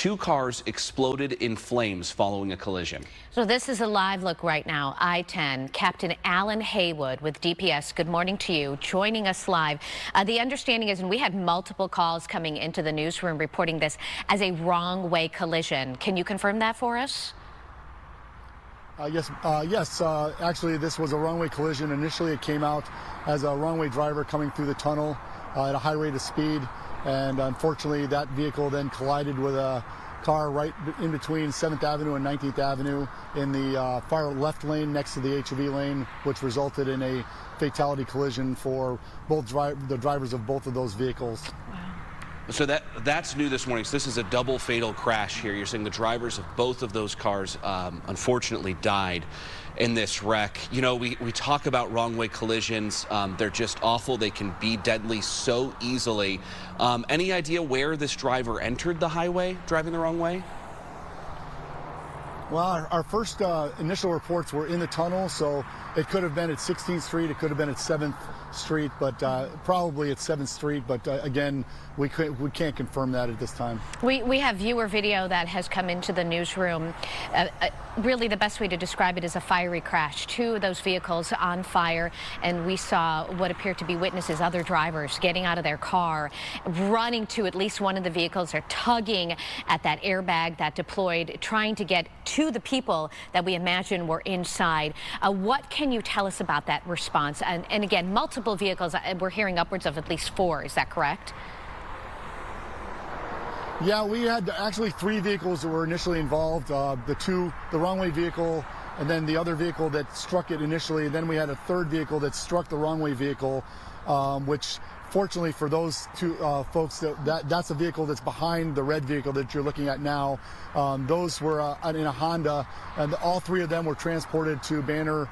two cars exploded in flames following a collision. So this is a live look right now. I-10, Captain Alan Haywood with DPS, good morning to you, joining us live. The understanding is, and we had multiple calls coming into the newsroom reporting this as a wrong-way collision. Can you confirm that for us? Yes. Actually, this was a wrong-way collision. Initially, it came out as a wrong-way driver coming through the tunnel at a high rate of speed, and unfortunately, that vehicle then collided with a car right in between 7th Avenue and 19th Avenue in the far left lane next to the HOV lane, which resulted in a fatality collision for both the drivers of both of those vehicles. Wow. So that's new this morning. So this is a double fatal crash here. You're saying the drivers of both of those cars unfortunately died in this wreck. You know, we talk about wrong-way collisions. They're just awful. They can be deadly so easily. Any idea where this driver entered the highway, driving the wrong way? Well, our first initial reports were in the tunnel, so it could have been at 16th Street, it could have been at 7th Street, but probably at 7th Street. But again, we can't confirm that at this time. We have viewer video that has come into the newsroom. Really, the best way to describe it is a fiery crash. Two of those vehicles on fire, and we saw what appeared to be witnesses, other drivers getting out of their car, running to at least one of the vehicles, or tugging at that airbag that deployed, trying to get to the people that we imagine were inside. What can you tell us about that response? And again, multiple vehicles, we're hearing upwards of at least 4, is that correct? Yeah, we had actually 3 vehicles that were initially involved. The wrong-way vehicle, and then the other vehicle that struck it initially. And then we had a third vehicle that struck the wrong-way vehicle, which fortunately for those two folks, that's a vehicle that's behind the red vehicle that you're looking at now. Those were in a Honda, and all 3 of them were transported to Banner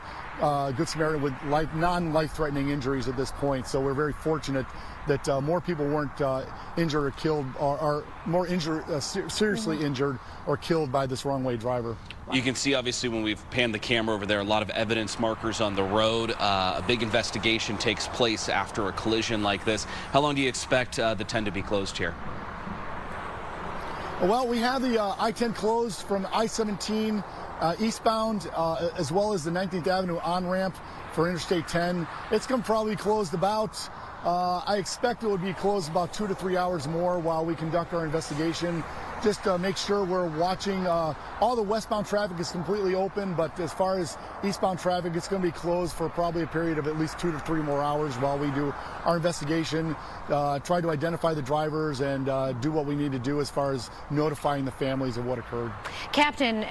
Good Samaritan with non-life-threatening injuries at this point. So we're very fortunate that more people weren't injured or killed, or more seriously injured or killed by this wrong-way driver. You can see, obviously, when we've panned the camera over there, a lot of evidence markers on the road. A big investigation takes place after a collision like this. How long do you expect the 10 to be closed here? Well, we have the I-10 closed from I-17 eastbound, as well as the 19th Avenue on-ramp for Interstate 10. It's going to probably be closed about, I expect it would be closed about 2 to 3 hours more while we conduct our investigation. Just to make sure we're watching. All the westbound traffic is completely open, but as far as eastbound traffic, it's going to be closed for probably a period of at least 2 to 3 more hours while we do our investigation, try to identify the drivers, and do what we need to do as far as notifying the families of what occurred. Captain,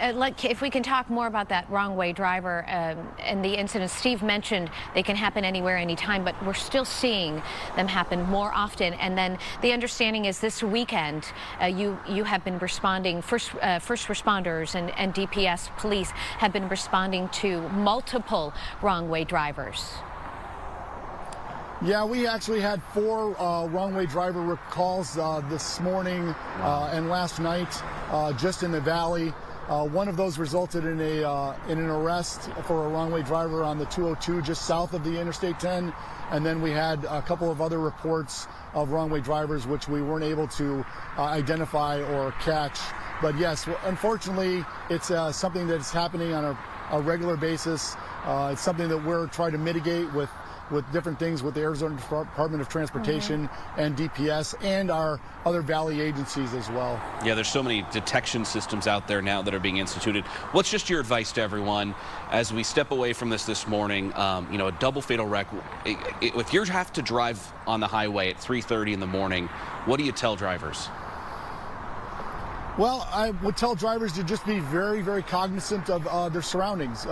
if we can talk more about that wrong-way driver and the incidents. Steve mentioned they can happen anywhere, anytime, but we're still seeing them happen more often. And then the understanding is this weekend you have been responding, first responders and DPS police have been responding to multiple wrong-way drivers. Yeah, we actually had 4 wrong-way driver calls this morning and last night just in the valley. One of those resulted in an arrest for a wrong-way driver on the 202 just south of the Interstate 10, and then we had a couple of other reports of wrong-way drivers which we weren't able to identify or catch. But yes, unfortunately, it's something that's happening on a regular basis. It's something that we're trying to mitigate with different things with the Arizona Department of Transportation and DPS and our other valley agencies as well. Yeah, there's so many detection systems out there now that are being instituted. What's just your advice to everyone as we step away from this morning? You know, a double fatal wreck. If you have to drive on the highway at 3:30 in the morning, what do you tell drivers? Well, I would tell drivers to just be very, very cognizant of their surroundings.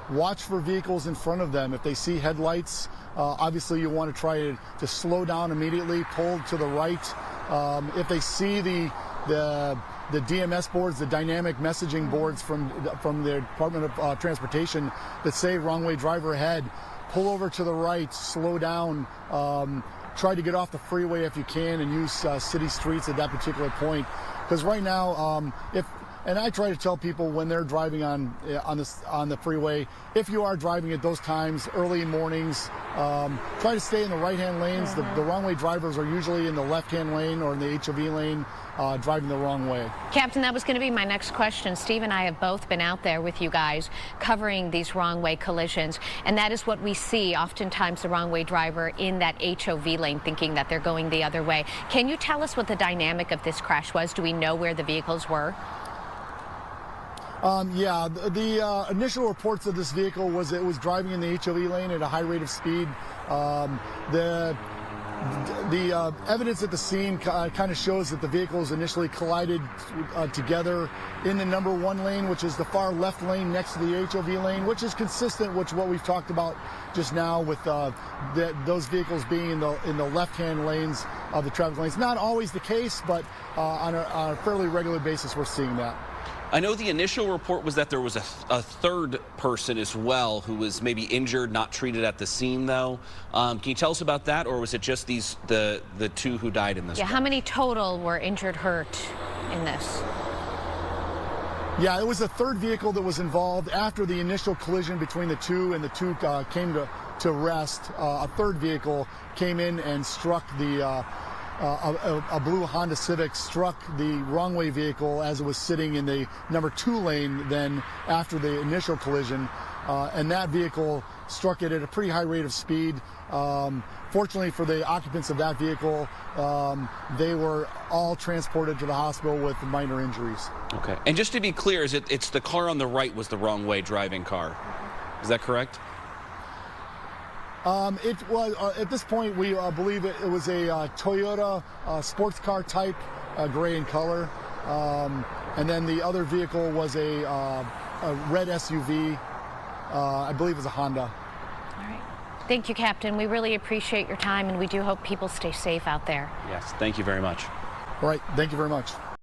Watch for vehicles in front of them. If they see headlights, obviously you want to try to slow down immediately, pull to the right. If they see the DMS boards, the dynamic messaging boards from the Department of Transportation that say wrong-way driver ahead, pull over to the right, slow down. Try to get off the freeway if you can and use city streets at that particular point. Because right now, and I try to tell people when they're driving on the freeway, if you are driving at those times, early mornings, try to stay in the right-hand lanes. The wrong-way drivers are usually in the left-hand lane or in the HOV lane. driving the wrong way. Captain, that was going to be my next question. Steve and I have both been out there with you guys covering these wrong way collisions, and that is what we see oftentimes, the wrong way driver in that HOV lane thinking that they're going the other way. Can you tell us what the dynamic of this crash was? Do we know where the vehicles were? Yeah, the initial reports of this vehicle was it was driving in the HOV lane at a high rate of speed. The evidence at the scene kind of shows that the vehicles initially collided together in the number 1 lane, which is the far left lane next to the HOV lane, which is consistent with what we've talked about just now with those vehicles being in the left-hand lanes of the traffic lanes. Not always the case, but on a fairly regular basis, we're seeing that. I know the initial report was that there was a third person as well who was maybe injured, not treated at the scene, though. Can you tell us about that, or was it just the 2 who died in this? Yeah, how many total were injured, hurt in this? Yeah, it was a third vehicle that was involved after the initial collision between the 2, and the 2 came to rest. A third vehicle came in and struck a blue Honda Civic struck the wrong way vehicle as it was sitting in the number 2 lane then after the initial collision, and that vehicle struck it at a pretty high rate of speed. Fortunately for the occupants of that vehicle, they were all transported to the hospital with minor injuries. Okay, and just to be clear, it's the car on the right was the wrong way driving car. Is that correct? It was at this point we believe it was a Toyota sports car type, gray in color, and then the other vehicle was a red SUV. I believe it was a Honda. All right. Thank you, Captain. We really appreciate your time, and we do hope people stay safe out there. Yes, thank you very much. All right, thank you very much.